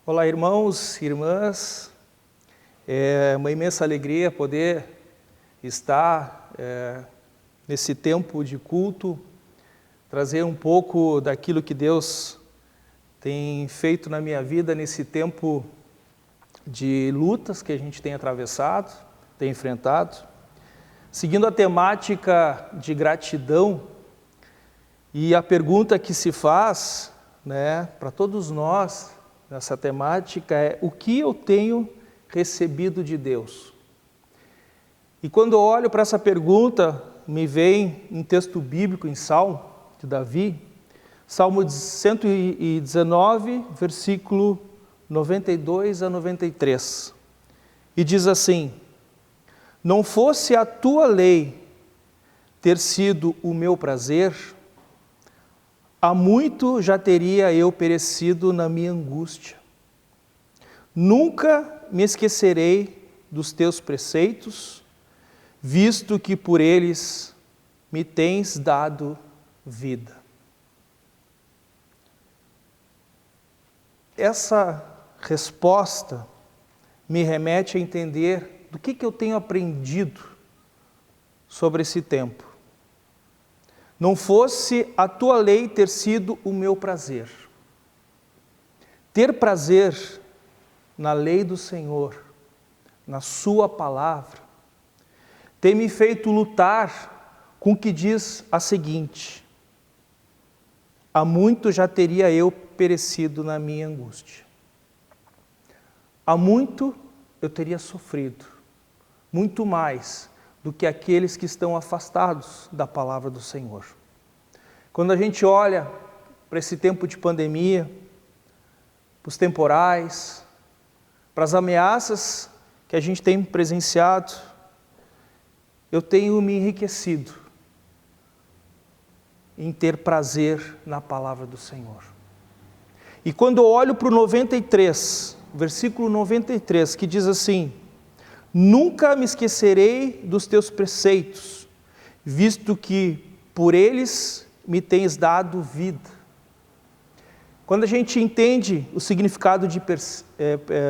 Olá, irmãos e irmãs. É uma imensa alegria poder estar nesse tempo de culto, trazer um pouco daquilo que Deus tem feito na minha vida nesse tempo de lutas que a gente tem atravessado, tem enfrentado. Seguindo a temática de gratidão, e a pergunta que se faz, para todos nós, nessa temática é: o que eu tenho recebido de Deus? E quando eu olho para essa pergunta, me vem um texto bíblico em Salmo, de Davi, Salmo 119, versículo 92 a 93. E diz assim: não fosse a tua lei ter sido o meu prazer, há muito já teria eu perecido na minha angústia. Nunca me esquecerei dos teus preceitos, visto que por eles me tens dado vida. Essa resposta me remete a entender do que eu tenho aprendido sobre esse tempo. Não fosse a tua lei ter sido o meu prazer. Ter prazer na lei do Senhor, na sua palavra, tem me feito lutar com o que diz a seguinte: há muito já teria eu perecido na minha angústia. Há muito eu teria sofrido, muito mais do que aqueles que estão afastados da palavra do Senhor. Quando a gente olha para esse tempo de pandemia, para os temporais, para as ameaças que a gente tem presenciado, eu tenho me enriquecido em ter prazer na palavra do Senhor. E quando eu olho para o 93, versículo 93, que diz assim: nunca me esquecerei dos teus preceitos, visto que por eles me tens dado vida. Quando a gente entende o significado de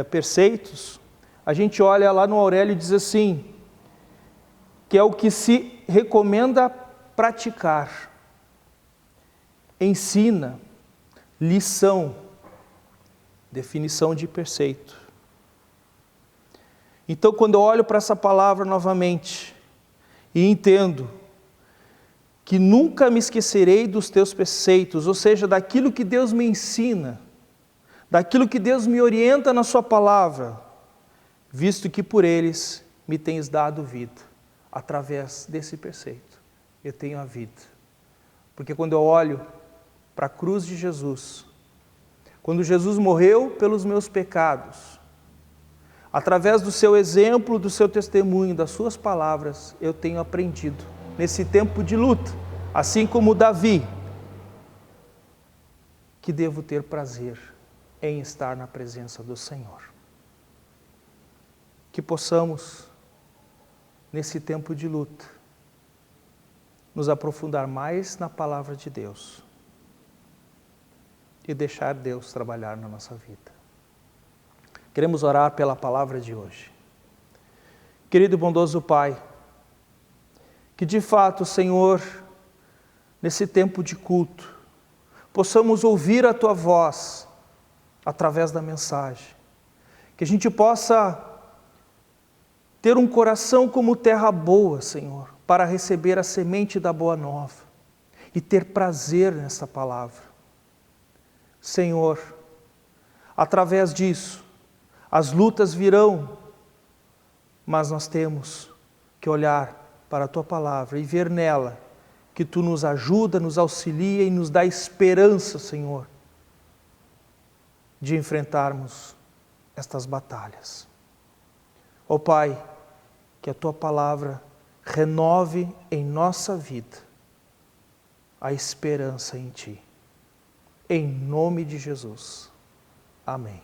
preceitos, a gente olha lá no Aurélio e diz assim, que é o que se recomenda praticar, ensina, lição, definição de preceito. Então, quando eu olho para essa palavra novamente e entendo que nunca me esquecerei dos teus preceitos, ou seja, daquilo que Deus me ensina, daquilo que Deus me orienta na sua palavra, visto que por eles me tens dado vida, através desse preceito, eu tenho a vida. Porque quando eu olho para a cruz de Jesus, quando Jesus morreu pelos meus pecados, através do seu exemplo, do seu testemunho, das suas palavras, eu tenho aprendido, nesse tempo de luta, assim como Davi, que devo ter prazer em estar na presença do Senhor. Que possamos, nesse tempo de luta, nos aprofundar mais na palavra de Deus e deixar Deus trabalhar na nossa vida. Queremos orar pela palavra de hoje. Querido e bondoso Pai, que de fato, Senhor, nesse tempo de culto, possamos ouvir a Tua voz através da mensagem. Que a gente possa ter um coração como terra boa, Senhor, para receber a semente da boa nova e ter prazer nessa palavra. Senhor, através disso, as lutas virão, mas nós temos que olhar para a Tua palavra e ver nela que Tu nos ajuda, nos auxilia e nos dá esperança, Senhor, de enfrentarmos estas batalhas. Ó Pai, que a Tua palavra renove em nossa vida a esperança em Ti. Em nome de Jesus. Amém.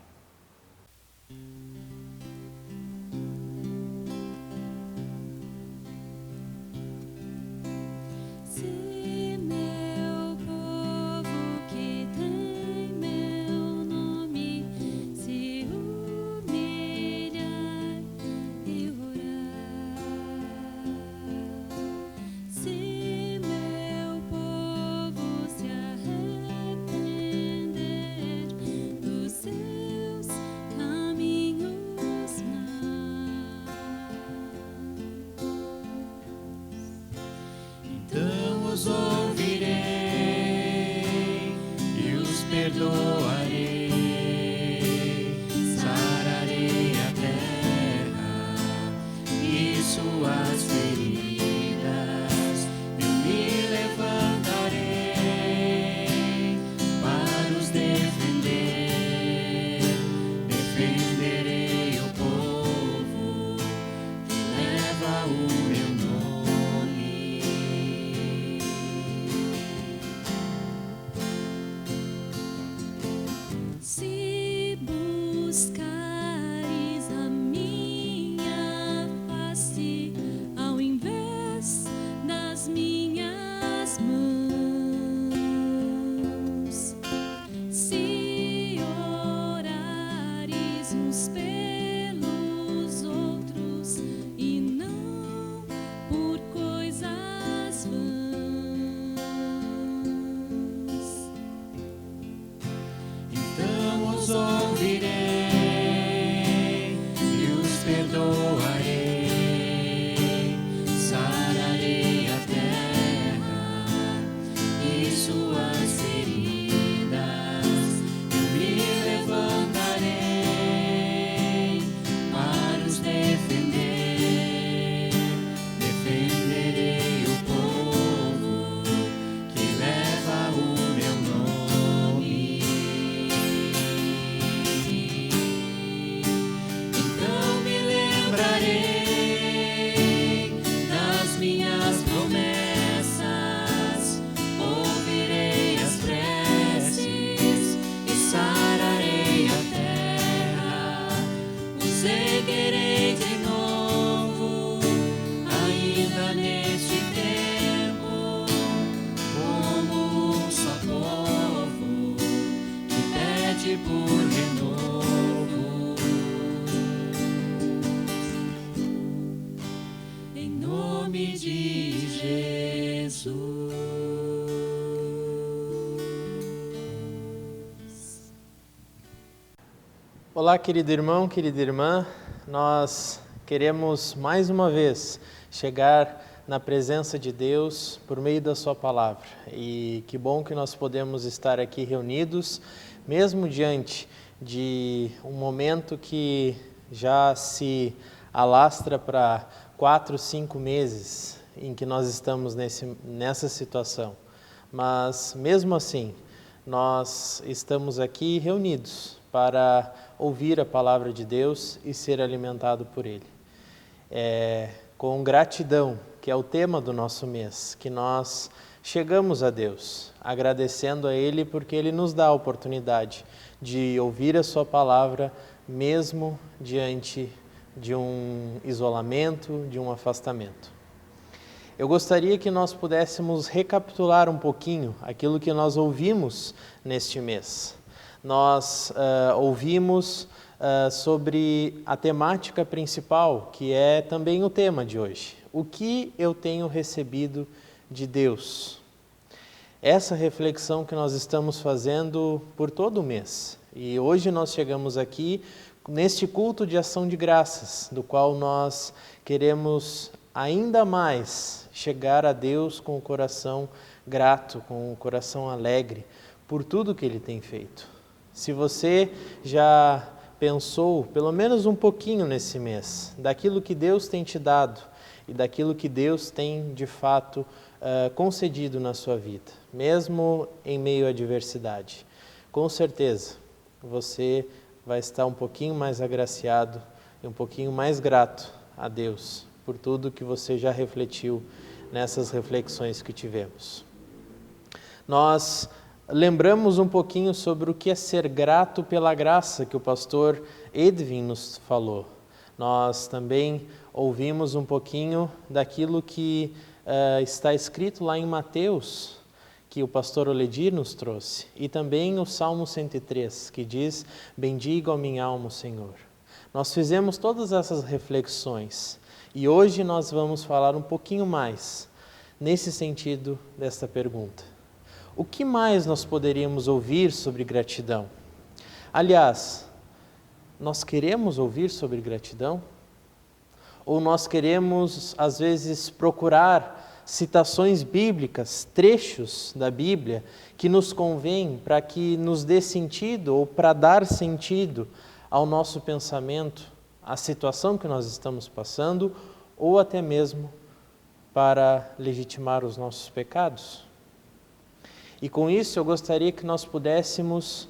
Se meu povo que tem meu nome se perdoarei, sararei a terra e suas feridas. Eu me levantarei para os defender. Defenderei o povo que leva o meu nome. Se buscares a minha face ao invés das minhas mãos, se orares uns pelos outros e não por coisas vãs, Então os ouvirei e os perdoarei, sararei a terra e suas feridas. Eu me levantarei para os defender. Defenderei o povo que leva o meu nome. Então me lembrarei das minhas promessas, ouvirei as preces e sararei a terra. Os erguerei de novo, ainda neste tempo, como um só povo que pede por renovo. Em nome de Jesus. Olá, querido irmão, querida irmã. Nós queremos mais uma vez chegar na presença de Deus por meio da sua palavra. E que bom que nós podemos estar aqui reunidos, mesmo diante de um momento que já se alastra para 4, 5 meses em que nós estamos nessa situação. Mas mesmo assim, nós estamos aqui reunidos para ouvir a palavra de Deus e ser alimentado por Ele. É com gratidão, que é o tema do nosso mês, que nós chegamos a Deus, agradecendo a Ele porque Ele nos dá a oportunidade de ouvir a sua palavra, mesmo diante de um isolamento, de um afastamento. Eu gostaria que nós pudéssemos recapitular um pouquinho aquilo que nós ouvimos neste mês. Nós ouvimos sobre a temática principal, que é também o tema de hoje. O que eu tenho recebido de Deus? Essa reflexão que nós estamos fazendo por todo o mês. E hoje nós chegamos aqui neste culto de ação de graças, do qual nós queremos ainda mais chegar a Deus com o coração grato, com o coração alegre por tudo que Ele tem feito. Se você já pensou, pelo menos um pouquinho nesse mês, daquilo que Deus tem te dado e daquilo que Deus tem, de fato, concedido na sua vida, mesmo em meio à adversidade, com certeza você vai estar um pouquinho mais agraciado e um pouquinho mais grato a Deus por tudo que você já refletiu nessas reflexões que tivemos. Nós lembramos um pouquinho sobre o que é ser grato pela graça que o pastor Edwin nos falou. Nós também ouvimos um pouquinho daquilo que está escrito lá em Mateus, que o pastor Oledir nos trouxe, e também o Salmo 103, que diz: bendiga a minha alma o Senhor. Nós fizemos todas essas reflexões e hoje nós vamos falar um pouquinho mais nesse sentido desta pergunta. O que mais nós poderíamos ouvir sobre gratidão? Aliás, nós queremos ouvir sobre gratidão? Ou nós queremos, às vezes, procurar citações bíblicas, trechos da Bíblia, que nos convém para que nos dê sentido ou para dar sentido ao nosso pensamento, à situação que nós estamos passando, ou até mesmo para legitimar os nossos pecados. E com isso eu gostaria que nós pudéssemos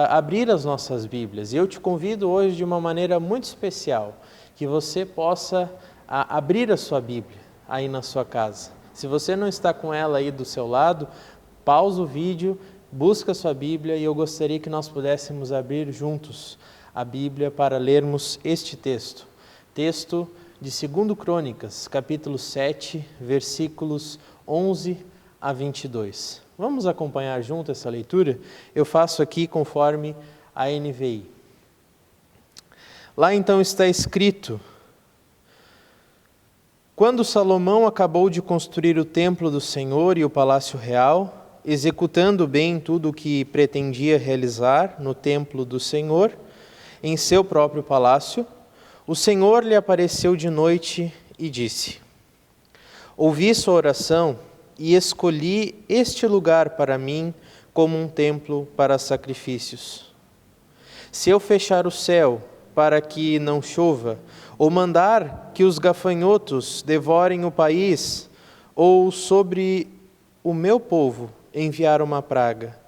abrir as nossas Bíblias. E eu te convido hoje de uma maneira muito especial, que você possa abrir a sua Bíblia aí na sua casa. Se você não está com ela aí do seu lado, pausa o vídeo, busca a sua Bíblia e eu gostaria que nós pudéssemos abrir juntos a Bíblia para lermos este texto. Texto de 2 Crônicas, capítulo 7, versículos 11 a 22. Vamos acompanhar junto essa leitura? Eu faço aqui conforme a NVI. Lá então está escrito: quando Salomão acabou de construir o templo do Senhor e o palácio real, executando bem tudo o que pretendia realizar no templo do Senhor, em seu próprio palácio, o Senhor lhe apareceu de noite e disse: ouvi sua oração e escolhi este lugar para mim como um templo para sacrifícios. Se eu fechar o céu para que não chova, ou mandar que os gafanhotos devorem o país, ou sobre o meu povo enviar uma praga,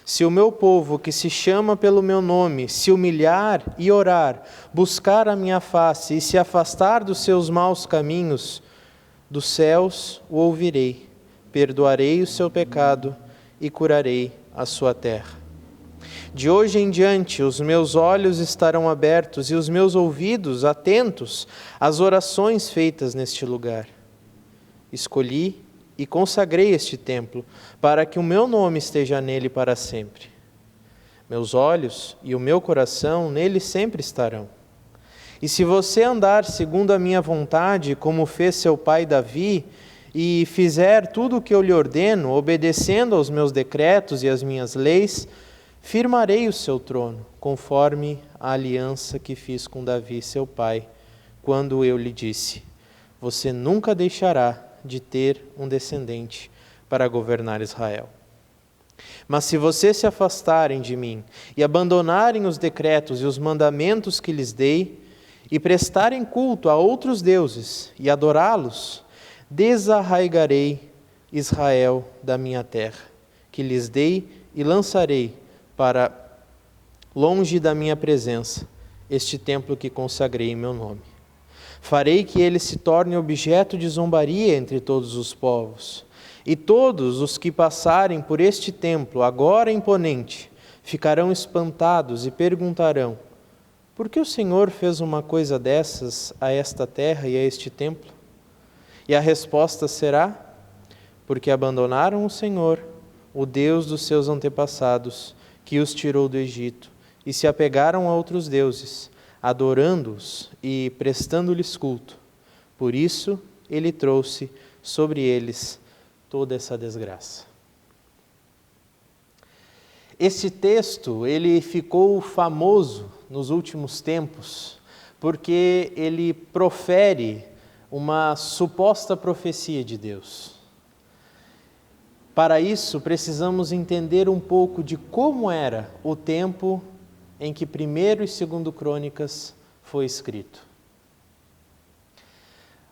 se o meu povo que se chama pelo meu nome se humilhar e orar, buscar a minha face e se afastar dos seus maus caminhos, dos céus o ouvirei, perdoarei o seu pecado e curarei a sua terra. De hoje em diante os meus olhos estarão abertos e os meus ouvidos atentos às orações feitas neste lugar. Escolhi e consagrei este templo para que o meu nome esteja nele para sempre. Meus olhos e o meu coração nele sempre estarão. E se você andar segundo a minha vontade, como fez seu pai Davi, e fizer tudo o que eu lhe ordeno, obedecendo aos meus decretos e às minhas leis, firmarei o seu trono, conforme a aliança que fiz com Davi, seu pai, quando eu lhe disse: você nunca deixará de ter um descendente para governar Israel. Mas se vocês se afastarem de mim e abandonarem os decretos e os mandamentos que lhes dei, e prestarem culto a outros deuses e adorá-los, desarraigarei Israel da minha terra, que lhes dei, e lançarei para longe da minha presença este templo que consagrei em meu nome. Farei que ele se torne objeto de zombaria entre todos os povos, e todos os que passarem por este templo, agora imponente, ficarão espantados e perguntarão: por que o Senhor fez uma coisa dessas a esta terra e a este templo? E a resposta será: porque abandonaram o Senhor, o Deus dos seus antepassados, que os tirou do Egito, e se apegaram a outros deuses, adorando-os e prestando-lhes culto. Por isso, ele trouxe sobre eles toda essa desgraça. Esse texto, ele ficou famoso nos últimos tempos, porque ele profere uma suposta profecia de Deus. Para isso, precisamos entender um pouco de como era o tempo em que 1º e 2º Crônicas foi escrito.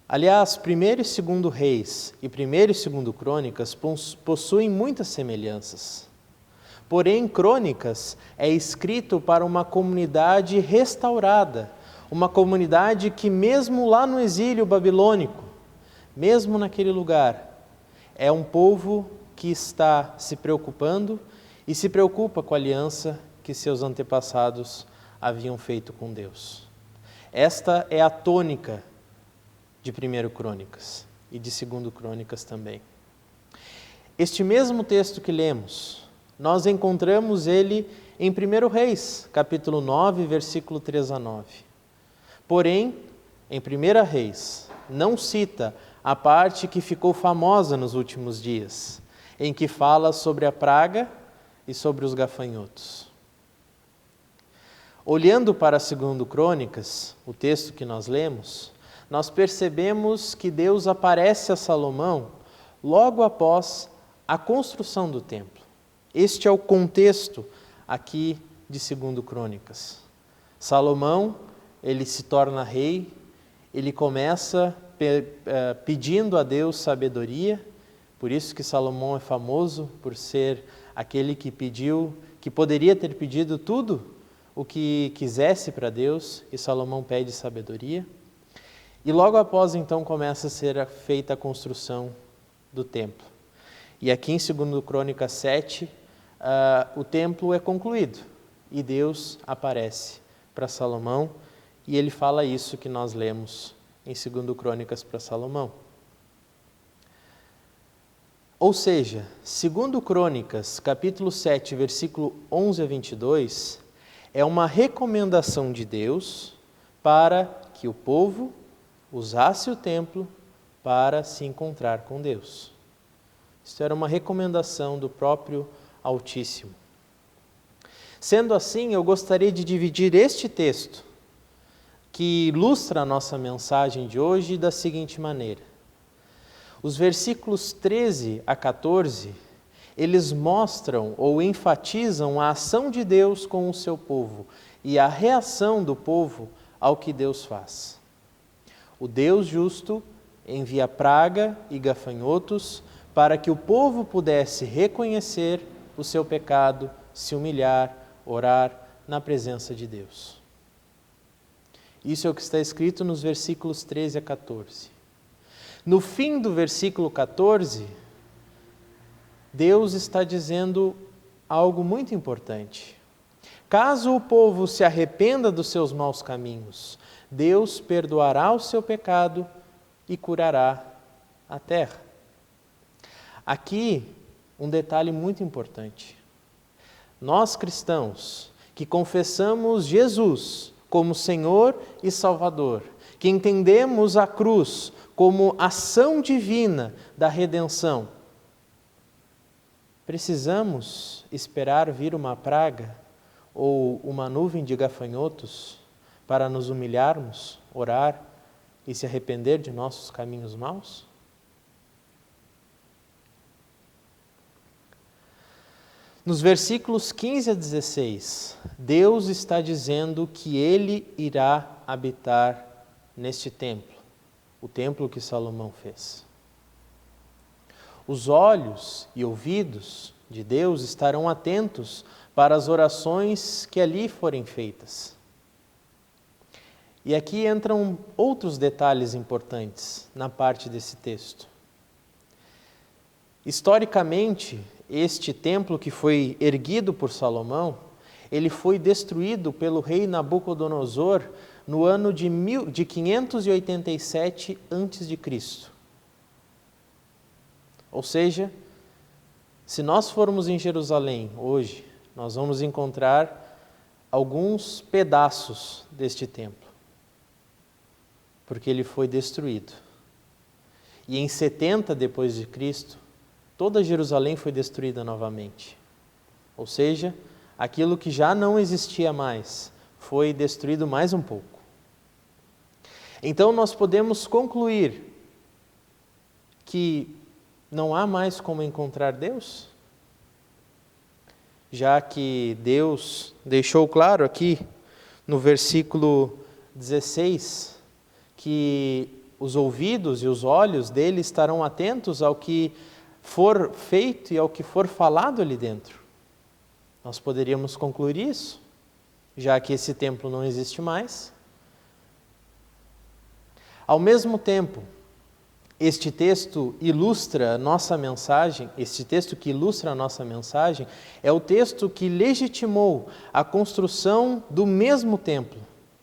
Aliás, 1º e 2º Reis e 1º e 2º Crônicas possuem muitas semelhanças. Porém, Crônicas é escrito para uma comunidade restaurada, uma comunidade que mesmo lá no exílio babilônico, mesmo naquele lugar, é um povo que está se preocupando e se preocupa com a aliança que seus antepassados haviam feito com Deus. Esta é a tônica de 1º Crônicas e de 2º Crônicas também. Este mesmo texto que lemos, nós encontramos ele em 1 Reis, capítulo 9, versículo 3 a 9. Porém, em 1 Reis, não cita a parte que ficou famosa nos últimos dias, em que fala sobre a praga e sobre os gafanhotos. Olhando para 2º Crônicas, o texto que nós lemos, nós percebemos que Deus aparece a Salomão logo após a construção do templo. Este é o contexto aqui de 2 Crônicas. Salomão, ele se torna rei, ele começa pedindo a Deus sabedoria, por isso que Salomão é famoso por ser aquele que pediu, que poderia ter pedido tudo o que quisesse para Deus, e Salomão pede sabedoria. E logo após, então, começa a ser feita a construção do templo. E aqui em 2 Crônicas 7, o templo é concluído e Deus aparece para Salomão e ele fala isso que nós lemos em 2 Crônicas para Salomão. Ou seja, 2 Crônicas, capítulo 7, versículo 11 a 22, é uma recomendação de Deus para que o povo usasse o templo para se encontrar com Deus. Isso era uma recomendação do próprio Altíssimo. Sendo assim, eu gostaria de dividir este texto, que ilustra a nossa mensagem de hoje, da seguinte maneira. Os versículos 13 a 14, eles mostram ou enfatizam a ação de Deus com o seu povo e a reação do povo ao que Deus faz. O Deus justo envia praga e gafanhotos para que o povo pudesse reconhecer o seu pecado, se humilhar, orar na presença de Deus. Isso é o que está escrito nos versículos 13 a 14. No fim do versículo 14, Deus está dizendo algo muito importante. Caso o povo se arrependa dos seus maus caminhos, Deus perdoará o seu pecado e curará a terra. Aqui, um detalhe muito importante. Nós cristãos que confessamos Jesus como Senhor e Salvador, que entendemos a cruz como ação divina da redenção, precisamos esperar vir uma praga ou uma nuvem de gafanhotos para nos humilharmos, orar e se arrepender de nossos caminhos maus? Nos versículos 15 a 16, Deus está dizendo que Ele irá habitar neste templo, o templo que Salomão fez. Os olhos e ouvidos de Deus estarão atentos para as orações que ali forem feitas. E aqui entram outros detalhes importantes na parte desse texto. Historicamente, este templo que foi erguido por Salomão, ele foi destruído pelo rei Nabucodonosor no ano de 587 a.C. Ou seja, se nós formos em Jerusalém hoje, nós vamos encontrar alguns pedaços deste templo, porque ele foi destruído. E em 70 depois de Cristo, toda Jerusalém foi destruída novamente. Ou seja, aquilo que já não existia mais foi destruído mais um pouco. Então nós podemos concluir que não há mais como encontrar Deus, já que Deus deixou claro aqui no versículo 16 que os ouvidos e os olhos dele estarão atentos ao que for feito e ao que for falado ali dentro. Nós poderíamos concluir isso, já que esse templo não existe mais. Ao mesmo tempo, este texto ilustra a nossa mensagem, este texto que ilustra a nossa mensagem é o texto que legitimou a construção do mesmo templo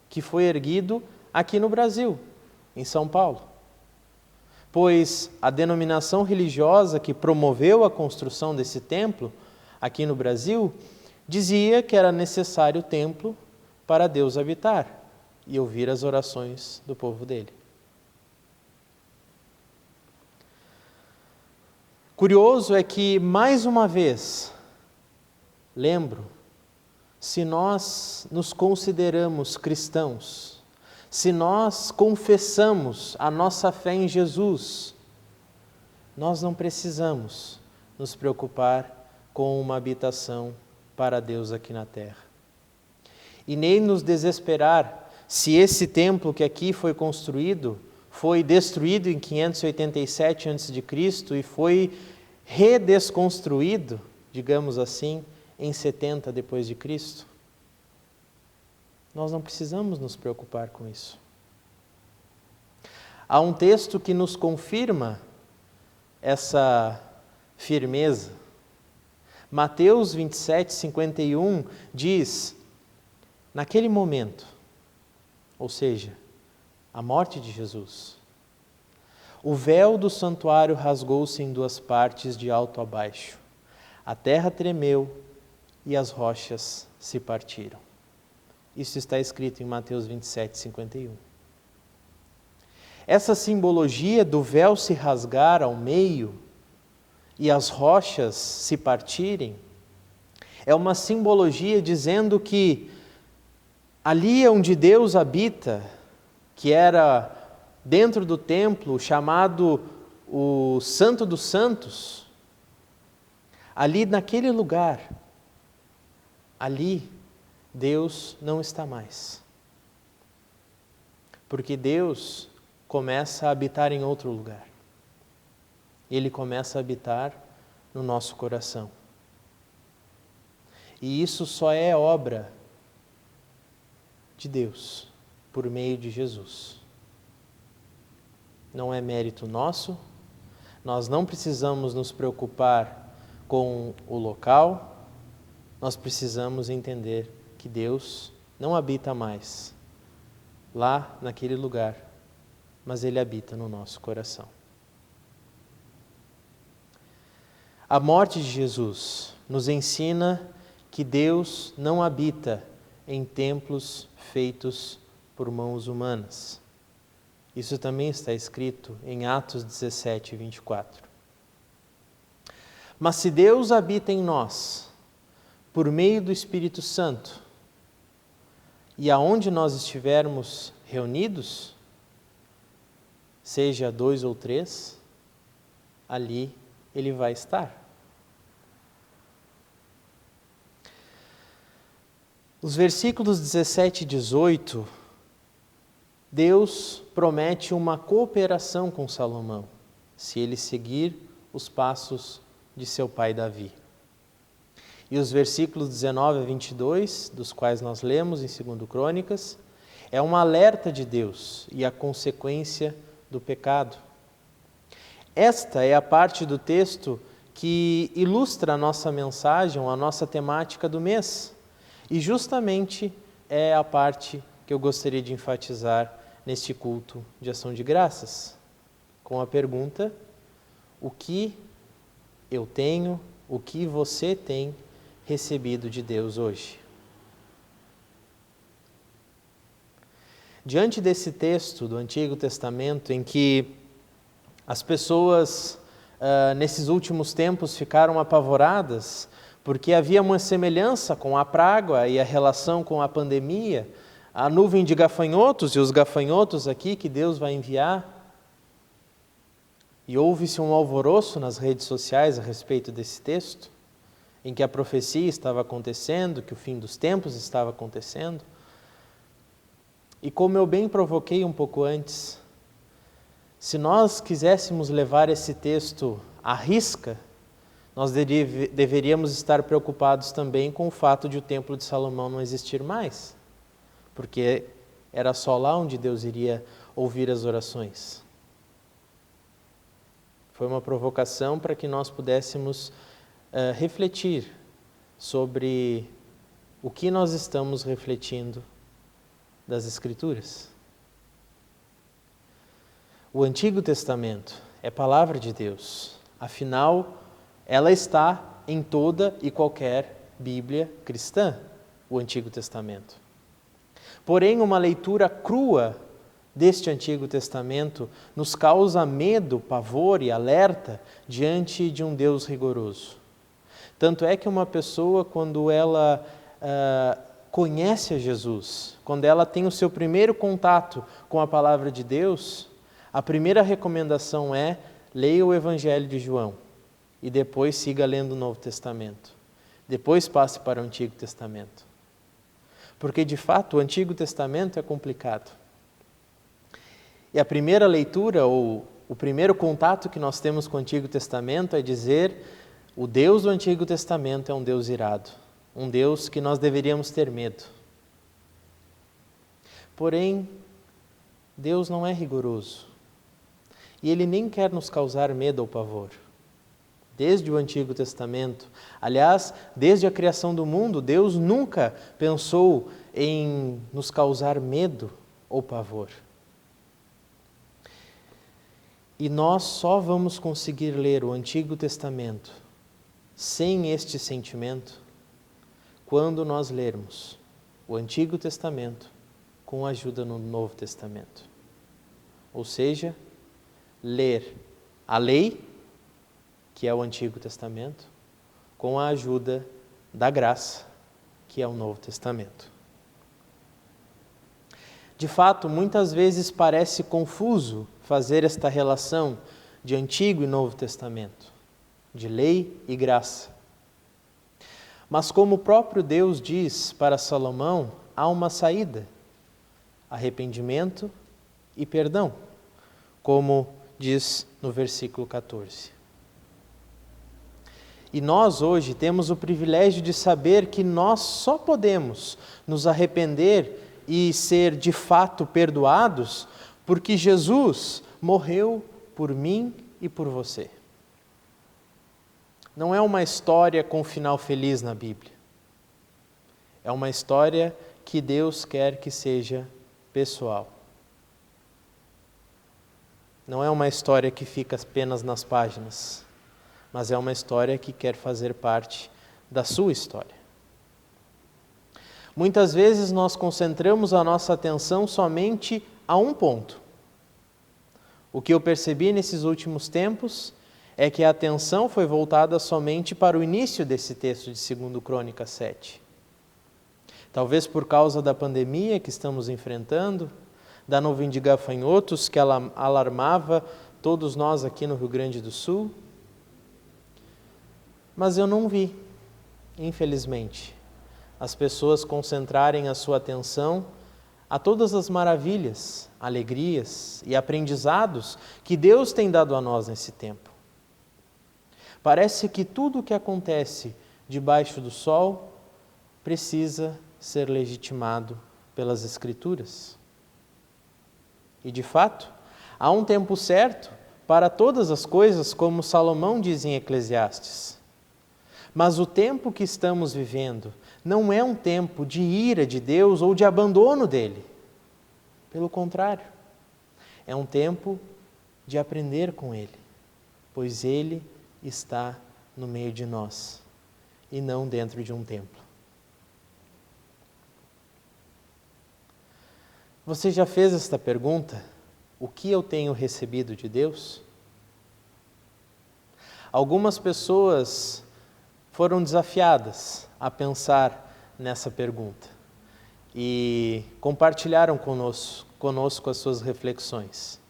que foi erguido aqui no Brasil, em São Paulo. Pois a denominação religiosa que promoveu a construção desse templo aqui no Brasil dizia que era necessário o templo para Deus habitar e ouvir as orações do povo dele. Curioso é que, mais uma vez, lembro, se nós nos consideramos cristãos, se nós confessamos a nossa fé em Jesus, nós não precisamos nos preocupar com uma habitação para Deus aqui na terra. E nem nos desesperar se esse templo que aqui foi construído foi destruído em 587 a.C. e foi redesconstruído, digamos assim, em 70 depois de Cristo. Nós não precisamos nos preocupar com isso. Há um texto que nos confirma essa firmeza. Mateus 27, 51 diz: naquele momento, ou seja, a morte de Jesus, o véu do santuário rasgou-se em duas partes de alto a baixo. A terra tremeu e as rochas se partiram. Isso está escrito em Mateus 27, 51. Essa simbologia do véu se rasgar ao meio e as rochas se partirem é uma simbologia dizendo que ali onde Deus habita, que era dentro do templo chamado o Santo dos Santos, ali naquele lugar, ali Deus não está mais. Porque Deus começa a habitar em outro lugar. Ele começa a habitar no nosso coração. E isso só é obra de Deus, por meio de Jesus. Não é mérito nosso, nós não precisamos nos preocupar com o local, nós precisamos entender que Deus não habita mais lá naquele lugar, mas Ele habita no nosso coração. A morte de Jesus nos ensina que Deus não habita em templos feitos por mãos humanas. Isso também está escrito em Atos 17, 24. Mas se Deus habita em nós, por meio do Espírito Santo, e aonde nós estivermos reunidos, seja 2 ou 3, ali Ele vai estar. Os versículos 17 e 18, Deus promete uma cooperação com Salomão, se ele seguir os passos de seu pai Davi. E os versículos 19 a 22, dos quais nós lemos em 2 Crônicas, é um alerta de Deus e a consequência do pecado. Esta é a parte do texto que ilustra a nossa mensagem, a nossa temática do mês. E justamente é a parte que eu gostaria de enfatizar neste culto de ação de graças, com a pergunta: o que eu tenho, o que você tem recebido de Deus hoje? Diante desse texto do Antigo Testamento, em que as pessoas nesses últimos tempos ficaram apavoradas, porque havia uma semelhança com a praga e a relação com a pandemia, a nuvem de gafanhotos e os gafanhotos aqui que Deus vai enviar. E houve-se um alvoroço nas redes sociais a respeito desse texto, em que a profecia estava acontecendo, que o fim dos tempos estava acontecendo. E como eu bem provoquei um pouco antes, se nós quiséssemos levar esse texto à risca, nós deveríamos estar preocupados também com o fato de o Templo de Salomão não existir mais, porque era só lá onde Deus iria ouvir as orações. Foi uma provocação para que nós pudéssemos refletir sobre o que nós estamos refletindo das Escrituras. O Antigo Testamento é palavra de Deus, afinal, ela está em toda e qualquer Bíblia cristã, o Antigo Testamento. Porém, uma leitura crua deste Antigo Testamento nos causa medo, pavor e alerta diante de um Deus rigoroso. Tanto é que uma pessoa, quando ela conhece a Jesus, quando ela tem o seu primeiro contato com a palavra de Deus, a primeira recomendação é: leia o Evangelho de João e depois siga lendo o Novo Testamento. Depois passe para o Antigo Testamento. Porque, de fato, o Antigo Testamento é complicado. E a primeira leitura, ou o primeiro contato que nós temos com o Antigo Testamento é dizer: o Deus do Antigo Testamento é um Deus irado, um Deus que nós deveríamos ter medo. Porém, Deus não é rigoroso. E Ele nem quer nos causar medo ou pavor. Desde o Antigo Testamento, aliás, desde a criação do mundo, Deus nunca pensou em nos causar medo ou pavor. E nós só vamos conseguir ler o Antigo Testamento sem este sentimento quando nós lermos o Antigo Testamento com ajuda no Novo Testamento. Ou seja, ler a lei, que é o Antigo Testamento, com a ajuda da graça, que é o Novo Testamento. De fato, muitas vezes parece confuso fazer esta relação de Antigo e Novo Testamento, de lei e graça. Mas como o próprio Deus diz para Salomão, há uma saída: arrependimento e perdão, como diz no versículo 14. E nós hoje temos o privilégio de saber que nós só podemos nos arrepender e ser de fato perdoados porque Jesus morreu por mim e por você. Não é uma história com final feliz na Bíblia. É uma história que Deus quer que seja pessoal. Não é uma história que fica apenas nas páginas, mas é uma história que quer fazer parte da sua história. Muitas vezes nós concentramos a nossa atenção somente a um ponto. O que eu percebi nesses últimos tempos é que a atenção foi voltada somente para o início desse texto de 2 Crônicas 7. Talvez por causa da pandemia que estamos enfrentando, da nuvem de gafanhotos que alarmava todos nós aqui no Rio Grande do Sul. Mas eu não vi, infelizmente, as pessoas concentrarem a sua atenção a todas as maravilhas, alegrias e aprendizados que Deus tem dado a nós nesse tempo. Parece que tudo o que acontece debaixo do sol precisa ser legitimado pelas Escrituras. E, de fato, há um tempo certo para todas as coisas, como Salomão diz em Eclesiastes. Mas o tempo que estamos vivendo não é um tempo de ira de Deus ou de abandono dele. Pelo contrário, é um tempo de aprender com ele, pois ele está no meio de nós e não dentro de um templo. Você já fez esta pergunta? O que eu tenho recebido de Deus? Algumas pessoas foram desafiadas a pensar nessa pergunta e compartilharam conosco as suas reflexões.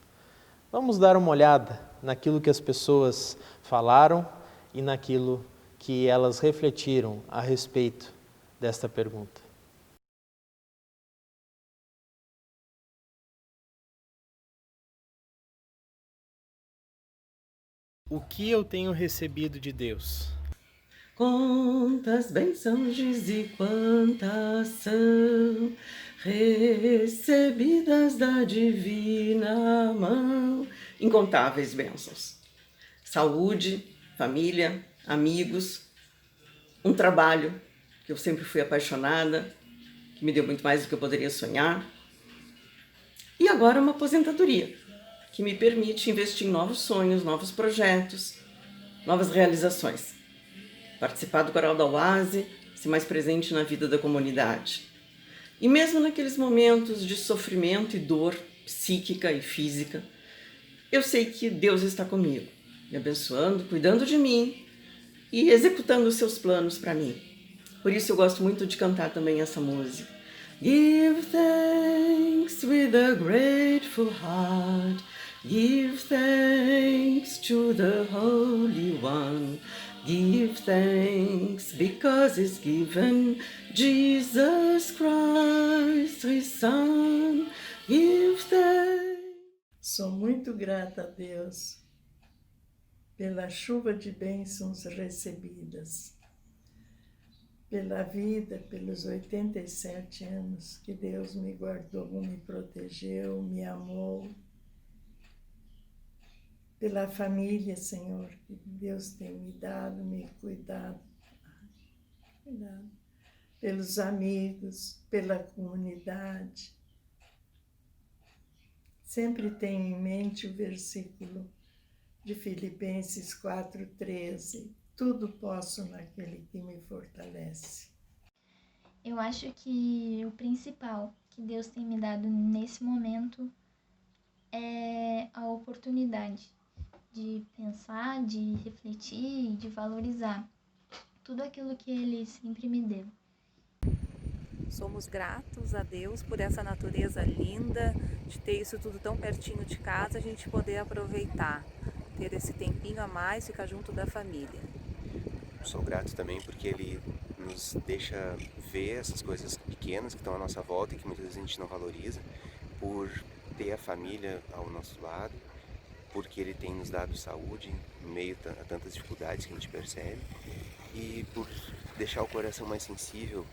Vamos dar uma olhada naquilo que as pessoas falaram e naquilo que elas refletiram a respeito desta pergunta. O que eu tenho recebido de Deus? Quantas bênçãos diz e quantas são recebidas da divina mão. Incontáveis bênçãos. Saúde, família, amigos, um trabalho que eu sempre fui apaixonada, que me deu muito mais do que eu poderia sonhar. E agora uma aposentadoria, que me permite investir em novos sonhos, novos projetos, novas realizações. Participar do Coral da Oase, ser mais presente na vida da comunidade. E mesmo naqueles momentos de sofrimento e dor psíquica e física, eu sei que Deus está comigo, me abençoando, cuidando de mim e executando os seus planos para mim. Por isso eu gosto muito de cantar também essa música. Give thanks with a grateful heart. Give thanks to the Holy One. Give thanks because it's given Jesus Christ, His Son. Give thanks. Sou muito grata a Deus pela chuva de bênçãos recebidas, pela vida, pelos 87 anos que Deus me guardou, me protegeu, me amou, pela família, Senhor, que Deus tem me dado, me cuidado, pelos amigos, pela comunidade. Sempre tenho em mente o versículo de Filipenses 4,13. Tudo posso naquele que me fortalece. Eu acho que o principal que Deus tem me dado nesse momento é a oportunidade de pensar, de refletir, de valorizar tudo aquilo que Ele sempre me deu. Somos gratos a Deus por essa natureza linda, de ter isso tudo tão pertinho de casa, a gente poder aproveitar, ter esse tempinho a mais, ficar junto da família. Sou grato também porque Ele nos deixa ver essas coisas pequenas que estão à nossa volta e que muitas vezes a gente não valoriza, por ter a família ao nosso lado, porque Ele tem nos dado saúde em meio a tantas dificuldades que a gente percebe, e por deixar o coração mais sensível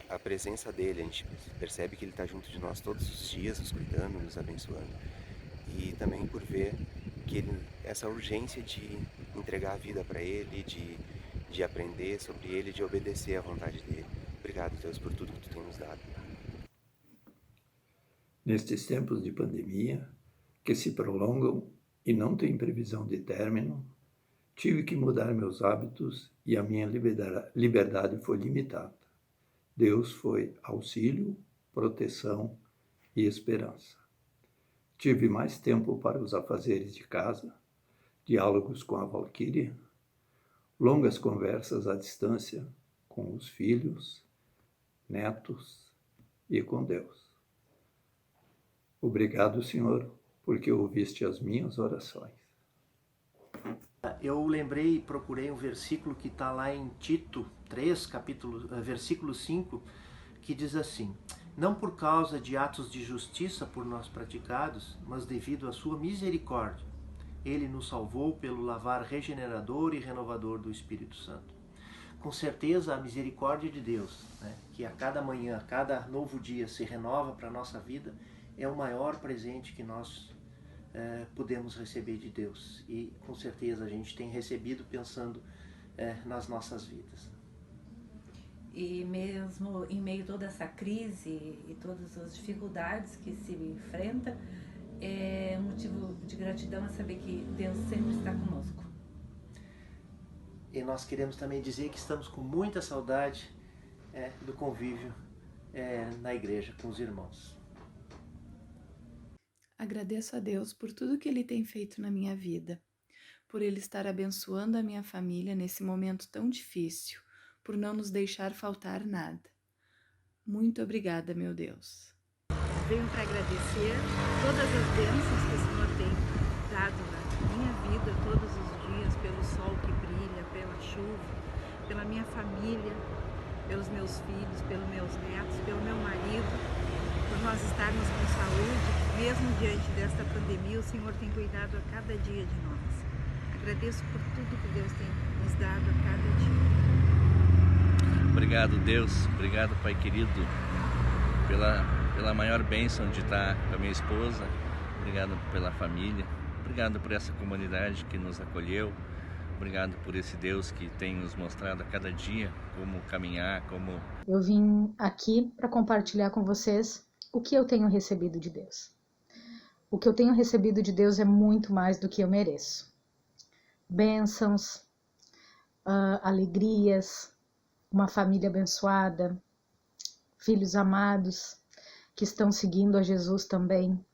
à presença dEle. A gente percebe que Ele está junto de nós todos os dias, nos cuidando, nos abençoando, e também por ver que essa urgência de entregar a vida para Ele, de aprender sobre Ele, de obedecer à vontade dEle. Obrigado, Deus, por tudo que Tu tem nos dado. Nestes tempos de pandemia, que se prolongam e não têm previsão de término, tive que mudar meus hábitos e a minha liberdade foi limitada. Deus foi auxílio, proteção e esperança. Tive mais tempo para os afazeres de casa, diálogos com a Valquíria, longas conversas à distância com os filhos, netos e com Deus. Obrigado, Senhor, porque ouviste as minhas orações. Eu lembrei e procurei um versículo que está lá em Tito 3, versículo 5, que diz assim: não por causa de atos de justiça por nós praticados, mas devido à sua misericórdia, Ele nos salvou pelo lavar regenerador e renovador do Espírito Santo. Com certeza a misericórdia de Deus, né, que a cada manhã, a cada novo dia se renova para a nossa vida, é o maior presente que nós podemos receber de Deus. E com certeza a gente tem recebido pensando nas nossas vidas. E mesmo em meio a toda essa crise e todas as dificuldades que se enfrenta, é motivo de gratidão é saber que Deus sempre está conosco. E nós queremos também dizer que estamos com muita saudade do convívio na igreja com os irmãos. Agradeço a Deus por tudo que Ele tem feito na minha vida, por Ele estar abençoando a minha família nesse momento tão difícil, por não nos deixar faltar nada. Muito obrigada, meu Deus. Venho para agradecer todas as bênçãos que o Senhor tem dado na minha vida todos os dias, pelo sol que brilha, pela chuva, pela minha família, pelos meus filhos, pelos meus netos, pelo meu marido, por nós estarmos com saúde. Mesmo diante desta pandemia, o Senhor tem cuidado a cada dia de nós. Agradeço por tudo que Deus tem nos dado a cada dia. Obrigado, Deus. Obrigado, Pai querido, pela maior bênção de estar com a minha esposa. Obrigado pela família. Obrigado por essa comunidade que nos acolheu. Obrigado por esse Deus que tem nos mostrado a cada dia como caminhar, como... Eu vim aqui para compartilhar com vocês o que eu tenho recebido de Deus. O que eu tenho recebido de Deus é muito mais do que eu mereço. Bênçãos, alegrias, uma família abençoada, filhos amados que estão seguindo a Jesus também.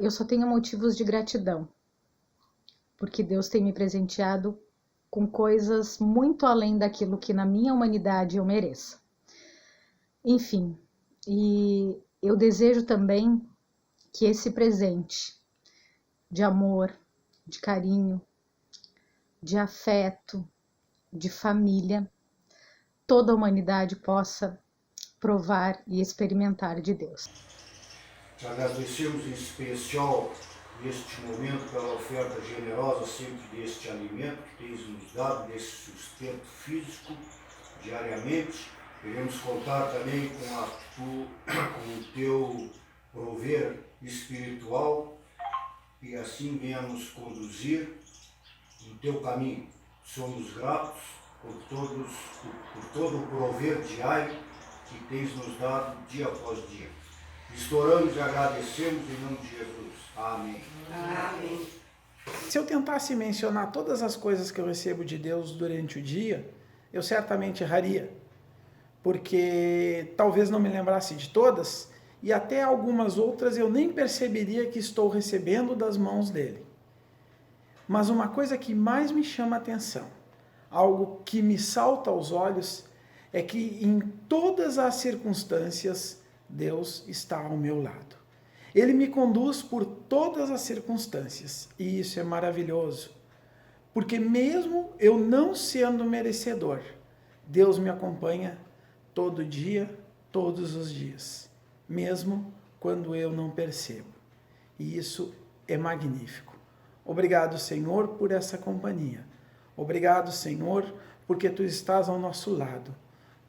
Eu só tenho motivos de gratidão, porque Deus tem me presenteado com coisas muito além daquilo que na minha humanidade eu mereço. Enfim, e eu desejo também que esse presente de amor, de carinho, de afeto, de família, toda a humanidade possa provar e experimentar de Deus. Te agradecemos em especial neste momento pela oferta generosa sempre deste alimento que tens nos dado, desse sustento físico diariamente. Queremos contar também com o teu prover espiritual e assim venha nos conduzir no teu caminho. Somos gratos por todo o prover diário que tens nos dado dia após dia. Estouramos e agradecemos em nome de Jesus. Amém. Amém. Se eu tentasse mencionar todas as coisas que eu recebo de Deus durante o dia, eu certamente erraria, porque talvez não me lembrasse de todas e até algumas outras eu nem perceberia que estou recebendo das mãos dele. Mas uma coisa que mais me chama a atenção, algo que me salta aos olhos, é que em todas as circunstâncias Deus está ao meu lado. Ele me conduz por todas as circunstâncias e isso é maravilhoso, porque mesmo eu não sendo merecedor, Deus me acompanha todo dia, todos os dias, mesmo quando eu não percebo. E isso é magnífico. Obrigado, Senhor, por essa companhia. Obrigado, Senhor, porque Tu estás ao nosso lado,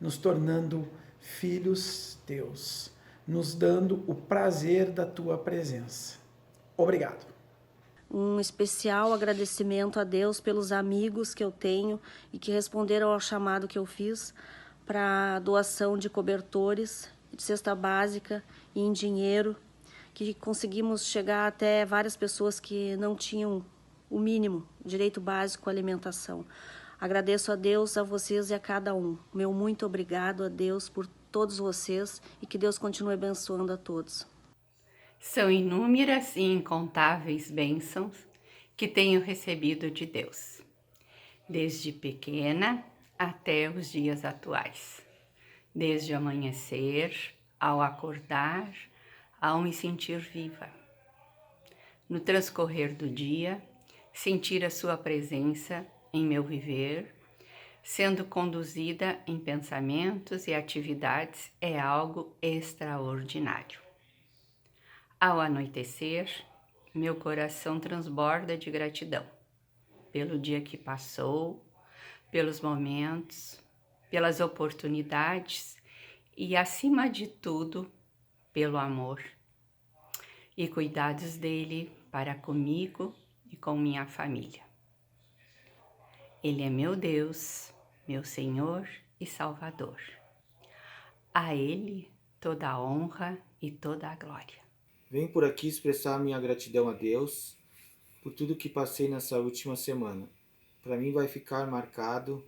nos tornando filhos Teus, nos dando o prazer da Tua presença. Obrigado. Um especial agradecimento a Deus pelos amigos que eu tenho e que responderam ao chamado que eu fiz para doação de cobertores, de cesta básica e em dinheiro, que conseguimos chegar até várias pessoas que não tinham o mínimo, direito básico à alimentação. Agradeço a Deus, a vocês e a cada um. Meu muito obrigado a Deus por todos vocês e que Deus continue abençoando a todos. São inúmeras e incontáveis bênçãos que tenho recebido de Deus, desde pequena até os dias atuais, desde o amanhecer, ao acordar, ao me sentir viva. No transcorrer do dia, sentir a sua presença em meu viver, sendo conduzida em pensamentos e atividades é algo extraordinário. Ao anoitecer, meu coração transborda de gratidão pelo dia que passou, pelos momentos, pelas oportunidades e, acima de tudo, pelo amor e cuidados dele para comigo e com minha família. Ele é meu Deus, meu Senhor e Salvador. A Ele toda a honra e toda a glória. Venho por aqui expressar minha gratidão a Deus por tudo que passei nessa última semana. Para mim vai ficar marcado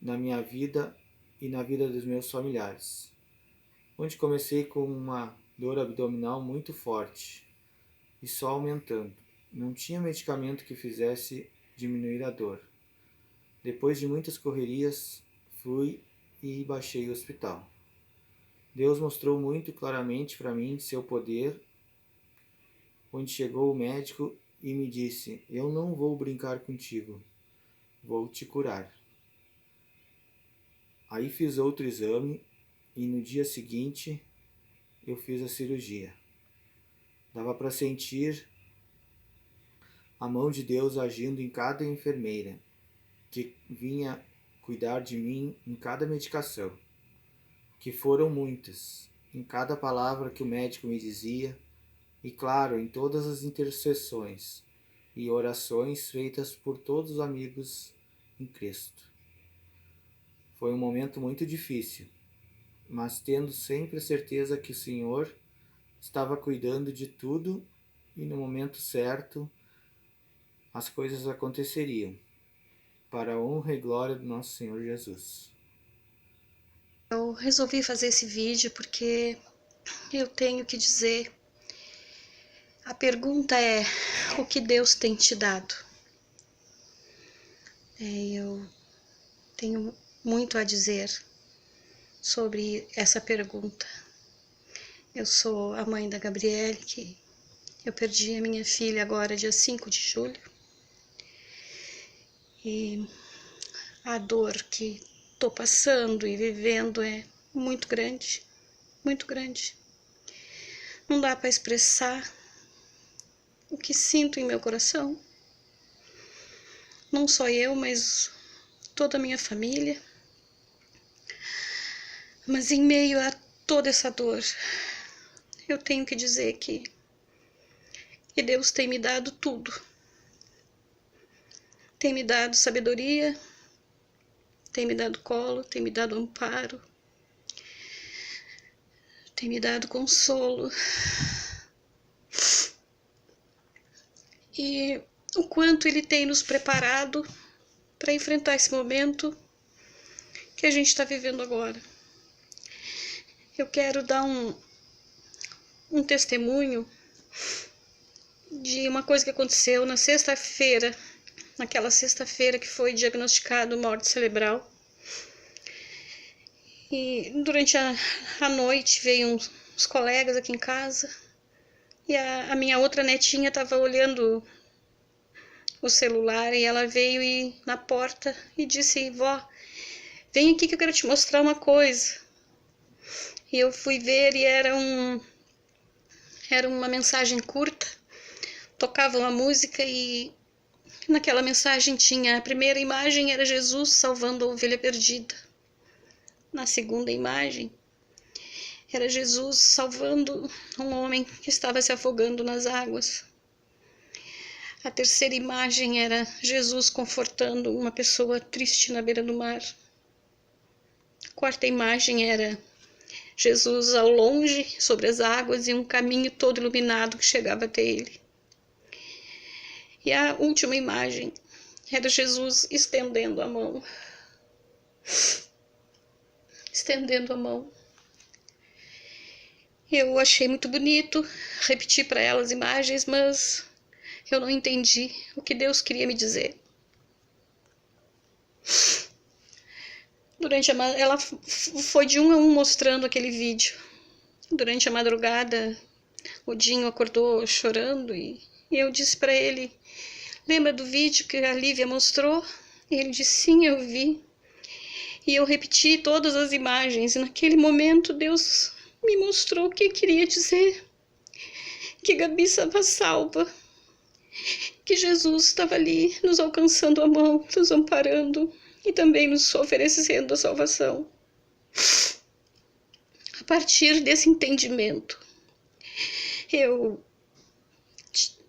na minha vida e na vida dos meus familiares, onde comecei com uma dor abdominal muito forte e só aumentando. Não tinha medicamento que fizesse diminuir a dor. Depois de muitas correrias, fui e baixei o hospital. Deus mostrou muito claramente para mim seu poder, onde chegou o médico e me disse: eu não vou brincar contigo, vou te curar. Aí fiz outro exame e no dia seguinte eu fiz a cirurgia. Dava para sentir a mão de Deus agindo em cada enfermeira que vinha cuidar de mim em cada medicação, que foram muitas, em cada palavra que o médico me dizia e, claro, em todas as intercessões e orações feitas por todos os amigos em Cristo. Foi um momento muito difícil, mas tendo sempre a certeza que o Senhor estava cuidando de tudo e no momento certo as coisas aconteceriam, para a honra e glória do nosso Senhor Jesus. Eu resolvi fazer esse vídeo porque eu tenho que dizer, a pergunta é: o que Deus tem te dado? Eu tenho muito a dizer sobre essa pergunta. Eu sou a mãe da Gabriele, que Eu perdi a minha filha agora, dia 5 de julho. E a dor que estou passando e vivendo é muito grande, muito grande. Não dá para expressar o que sinto em meu coração. Não só eu, mas toda a minha família. Mas em meio a toda essa dor, eu tenho que dizer que Deus tem me dado tudo. Tem me dado sabedoria, tem me dado colo, tem me dado amparo, tem me dado consolo. E o quanto Ele tem nos preparado para enfrentar esse momento que a gente está vivendo agora. Eu quero dar um testemunho de uma coisa que aconteceu na sexta-feira, naquela sexta-feira que foi diagnosticado morte cerebral. E durante a noite veio uns colegas aqui em casa e a minha outra netinha estava olhando o celular e ela veio na porta e disse: vó, vem aqui que eu quero te mostrar uma coisa. E eu fui ver e era uma mensagem curta, tocava uma música e naquela mensagem tinha, a primeira imagem era Jesus salvando a ovelha perdida. Na segunda imagem era Jesus salvando um homem que estava se afogando nas águas. A terceira imagem era Jesus confortando uma pessoa triste na beira do mar. A quarta imagem era Jesus ao longe, sobre as águas, e um caminho todo iluminado que chegava até ele. E a última imagem era Jesus estendendo a mão. Estendendo a mão. Eu achei muito bonito, repeti para ela as imagens, mas eu não entendi o que Deus queria me dizer. Ela foi de um a um mostrando aquele vídeo. Durante a madrugada, o Dinho acordou chorando e eu disse para ele: lembra do vídeo que a Lívia mostrou? E ele disse: sim, eu vi. E eu repeti todas as imagens e naquele momento Deus me mostrou o que queria dizer. Que Gabi estava salva. Que Jesus estava ali nos alcançando a mão, nos amparando e também nos oferecendo a salvação. A partir desse entendimento, eu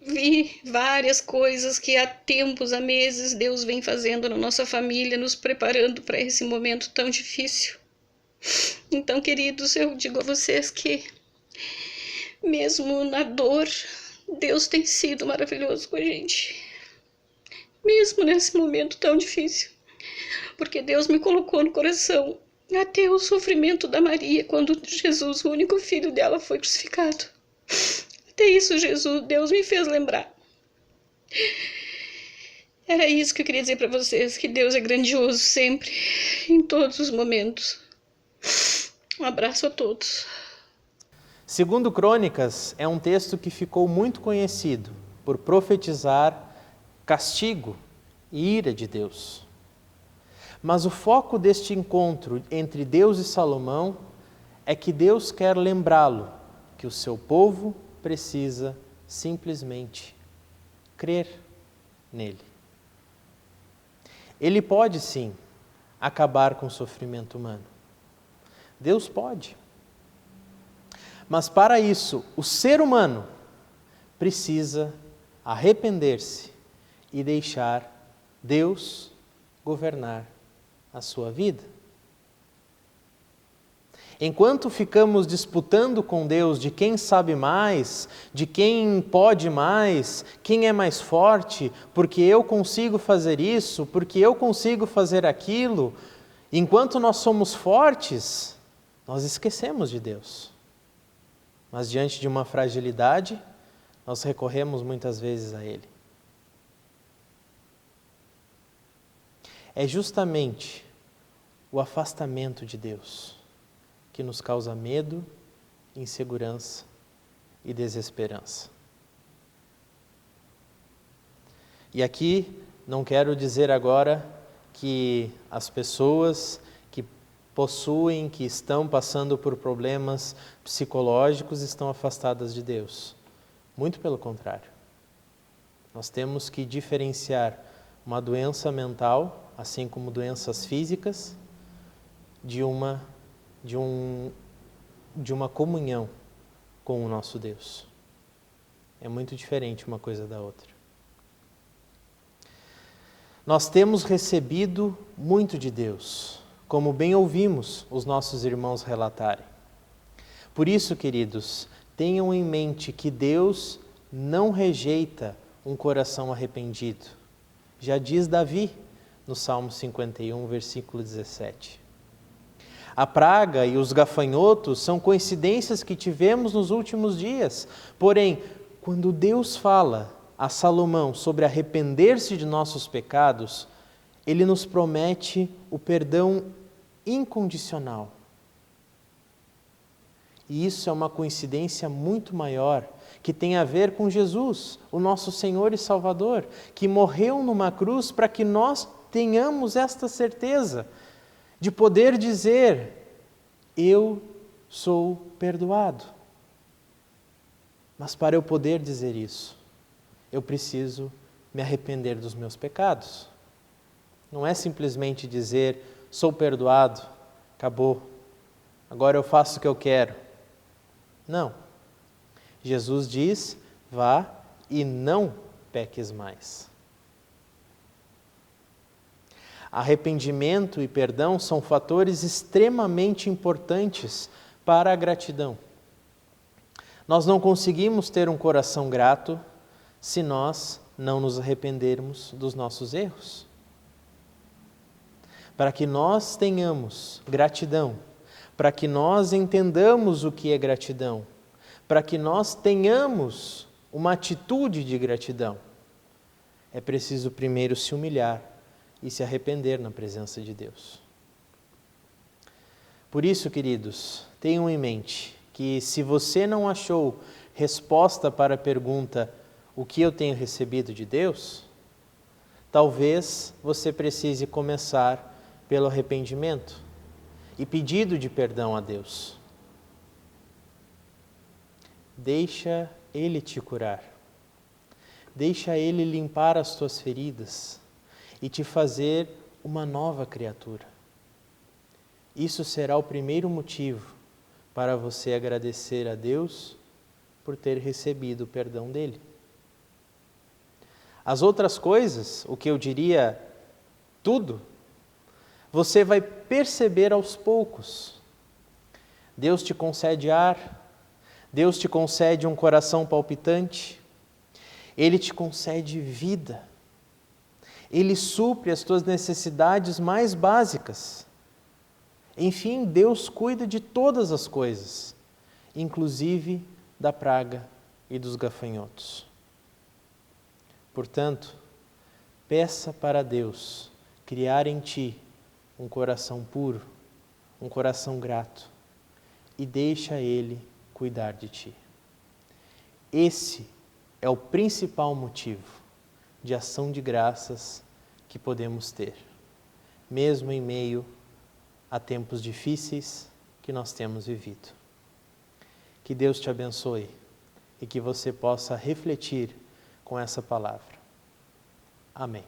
vi várias coisas que há tempos, há meses, Deus vem fazendo na nossa família, nos preparando para esse momento tão difícil. Então, queridos, eu digo a vocês que, mesmo na dor, Deus tem sido maravilhoso com a gente. Mesmo nesse momento tão difícil. Porque Deus me colocou no coração até o sofrimento da Maria, quando Jesus, o único filho dela, foi crucificado. Até isso, Deus me fez lembrar. Era isso que eu queria dizer para vocês, que Deus é grandioso sempre, em todos os momentos. Um abraço a todos. Segundo Crônicas, é um texto que ficou muito conhecido por profetizar castigo e ira de Deus. Mas o foco deste encontro entre Deus e Salomão é que Deus quer lembrá-lo que o seu povo precisa simplesmente crer nele. Ele pode sim acabar com o sofrimento humano. Deus pode. Mas para isso, o ser humano precisa arrepender-se e deixar Deus governar a sua vida. Enquanto ficamos disputando com Deus de quem sabe mais, de quem pode mais, quem é mais forte, porque eu consigo fazer isso, porque eu consigo fazer aquilo, enquanto nós somos fortes, nós esquecemos de Deus. Mas diante de uma fragilidade, nós recorremos muitas vezes a Ele. É justamente o afastamento de Deus que nos causa medo, insegurança e desesperança. E aqui não quero dizer agora que as pessoas que possuem, que estão passando por problemas psicológicos estão afastadas de Deus. Muito pelo contrário. Nós temos que diferenciar uma doença mental, assim como doenças físicas, de uma comunhão com o nosso Deus. É muito diferente uma coisa da outra. Nós temos recebido muito de Deus, como bem ouvimos os nossos irmãos relatarem. Por isso, queridos, tenham em mente que Deus não rejeita um coração arrependido. Já diz Davi no Salmo 51, versículo 17. A praga e os gafanhotos são coincidências que tivemos nos últimos dias. Porém, quando Deus fala a Salomão sobre arrepender-se de nossos pecados, Ele nos promete o perdão incondicional. E isso é uma coincidência muito maior, que tem a ver com Jesus, o nosso Senhor e Salvador, que morreu numa cruz para que nós tenhamos esta certeza de poder dizer: eu sou perdoado. Mas para eu poder dizer isso, eu preciso me arrepender dos meus pecados. Não é simplesmente dizer: sou perdoado, acabou, agora eu faço o que eu quero. Não. Jesus diz: vá e não peques mais. Arrependimento e perdão são fatores extremamente importantes para a gratidão. Nós não conseguimos ter um coração grato se nós não nos arrependermos dos nossos erros. Para que nós tenhamos gratidão, para que nós entendamos o que é gratidão, para que nós tenhamos uma atitude de gratidão, é preciso primeiro se humilhar e se arrepender na presença de Deus. Por isso, queridos, tenham em mente que se você não achou resposta para a pergunta: o que eu tenho recebido de Deus? Talvez você precise começar pelo arrependimento e pedido de perdão a Deus. Deixa Ele te curar. Deixa Ele limpar as tuas feridas e te fazer uma nova criatura. Isso será o primeiro motivo para você agradecer a Deus por ter recebido o perdão dEle. As outras coisas, o que eu diria tudo, você vai perceber aos poucos. Deus te concede ar, Deus te concede um coração palpitante, Ele te concede vida, Ele supre as tuas necessidades mais básicas. Enfim, Deus cuida de todas as coisas, inclusive da praga e dos gafanhotos. Portanto, peça para Deus criar em ti um coração puro, um coração grato, e deixa Ele cuidar de ti. Esse é o principal motivo de ação de graças que podemos ter, mesmo em meio a tempos difíceis que nós temos vivido. Que Deus te abençoe e que você possa refletir com essa palavra. Amém.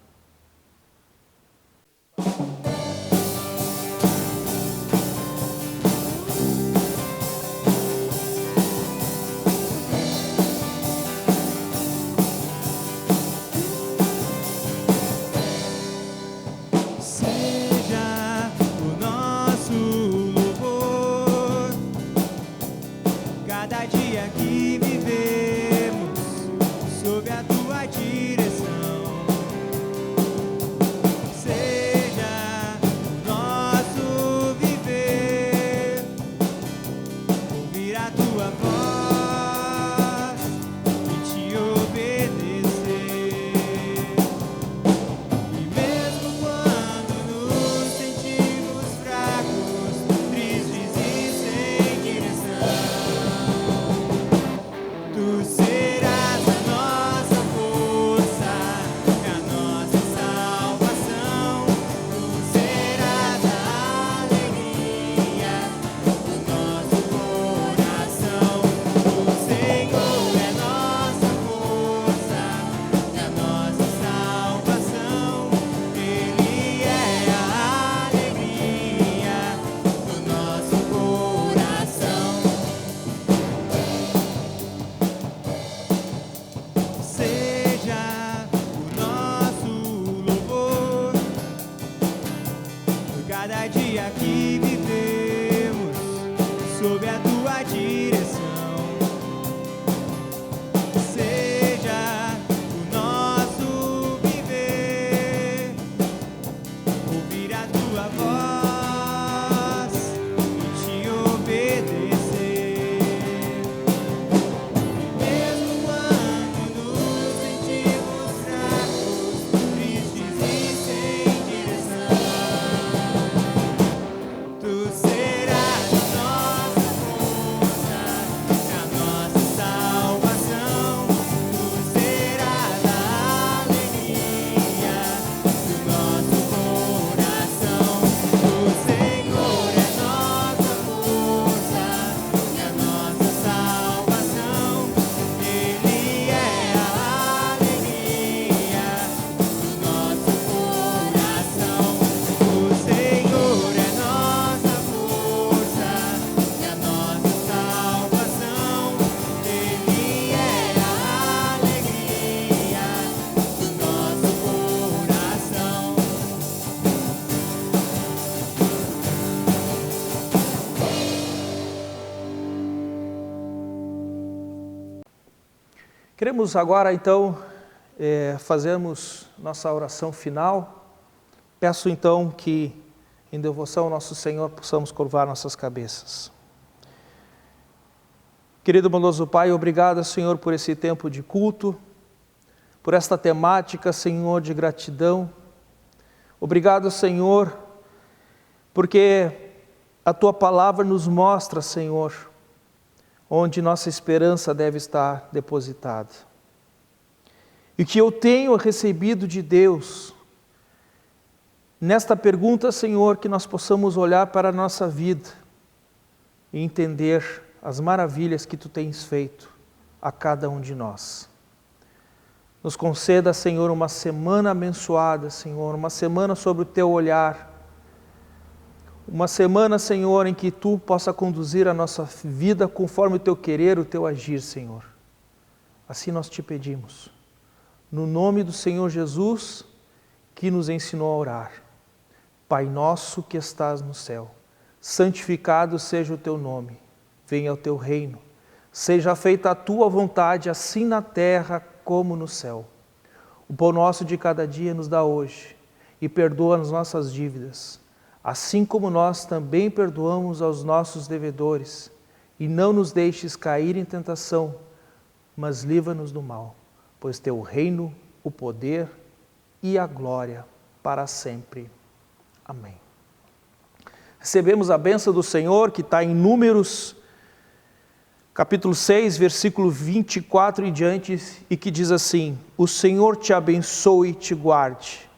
Queremos agora, então, fazermos nossa oração final. Peço, então, que, em devoção ao nosso Senhor, possamos curvar nossas cabeças. Querido bondoso Pai, obrigado, Senhor, por esse tempo de culto, por esta temática, Senhor, de gratidão. Obrigado, Senhor, porque a Tua palavra nos mostra, Senhor, onde nossa esperança deve estar depositada. E o que eu tenho recebido de Deus, nesta pergunta, Senhor, que nós possamos olhar para a nossa vida e entender as maravilhas que Tu tens feito a cada um de nós. Nos conceda, Senhor, uma semana abençoada, Senhor, uma semana sobre o Teu olhar, uma semana, Senhor, em que Tu possa conduzir a nossa vida conforme o Teu querer, o Teu agir, Senhor. Assim nós Te pedimos, no nome do Senhor Jesus, que nos ensinou a orar. Pai nosso que estás no céu, santificado seja o Teu nome, venha o Teu reino, seja feita a Tua vontade, assim na terra como no céu. O pão nosso de cada dia nos dá hoje, e perdoa as nossas dívidas, assim como nós também perdoamos aos nossos devedores, e não nos deixes cair em tentação, mas livra-nos do mal, pois Teu reino, o poder e a glória para sempre. Amém. Recebemos a bênção do Senhor, que está em Números, capítulo 6, versículo 24 e diante, e que diz assim: o Senhor te abençoe e te guarde.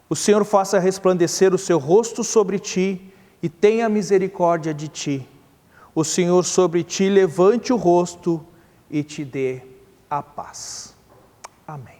O Senhor faça resplandecer o seu rosto sobre ti e tenha misericórdia de ti. O Senhor sobre ti levante o rosto e te dê a paz. Amém.